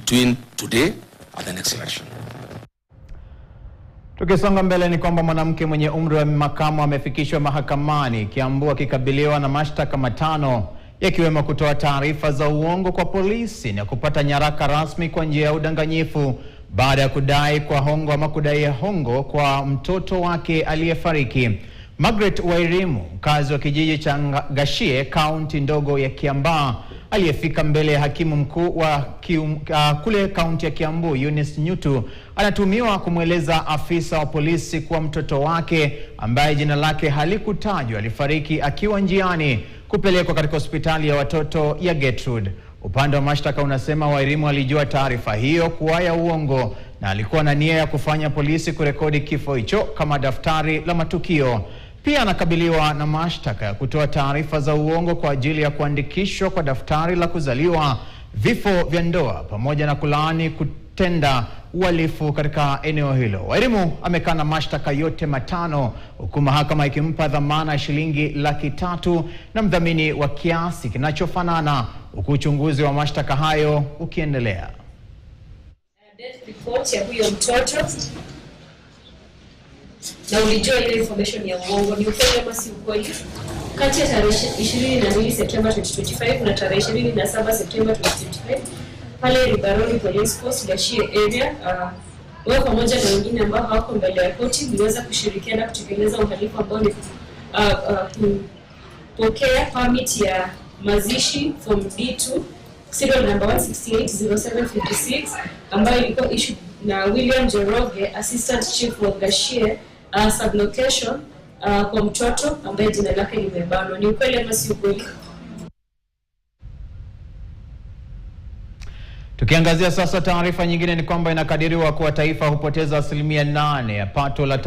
between today and the next election. Tukisonga mbele ni kwamba mwanamke mwenye umri wa makamo amefikishwa mahakamani Kiambu akikabiliwa na mashtaka matano yakiwemo kutoa taarifa za uongo kwa polisi na kupata nyaraka rasmi kwa njia ya udanganyifu baada ya kudai kwa hongo ama kudai hongo kwa mtoto wake aliyefariki. Margaret Wairimu, mkazi wa kijiji cha Gashie, kaunti ndogo ya Kiambaa, aliyefika mbele ya hakimu mkuu wa kule kaunti ya Kiambu Eunice Nyutu, anatumiwa kumweleza afisa wa polisi kuwa mtoto wake ambaye jina lake halikutajwa alifariki akiwa njiani kupelekwa katika hospitali ya watoto ya Gertrude. Upande wa mashtaka unasema Wairimu alijua taarifa hiyo kuwa ya uongo na alikuwa na nia ya kufanya polisi kurekodi kifo hicho kama daftari la matukio. Pia anakabiliwa na mashtaka ya kutoa taarifa za uongo kwa ajili ya kuandikishwa kwa daftari la kuzaliwa, vifo vya ndoa pamoja na kulaani kutenda uhalifu katika eneo hilo. Wairimu amekana mashtaka yote matano, huku mahakama ikimpa dhamana ya shilingi 300,000 na mdhamini wa kiasi kinachofanana, huku uchunguzi wa mashtaka hayo ukiendelea. Death report ya huyo mtoto na ulijua ile information ya uongo, ni ukweli ama si ukweli? Kati ya tarehe 22 September 2025 na tarehe 27 September 2025 pale Ribaroni Police Post Gashie area, wewe pamoja na wengine ambao hawako mbele ya koti mliweza kushirikiana kutekeleza uhalifu ambao ni kupokea permit ya mazishi form D2 serial number 1680756 ambayo ilikuwa issued na William Njoroge, Assistant Chief of Gashie sublocation kwa mtoto ambaye jina lake limebanwa. Ni ukweli ama si ukweli? Tukiangazia sasa taarifa nyingine ni kwamba inakadiriwa kuwa taifa hupoteza 8% ya pato la taifa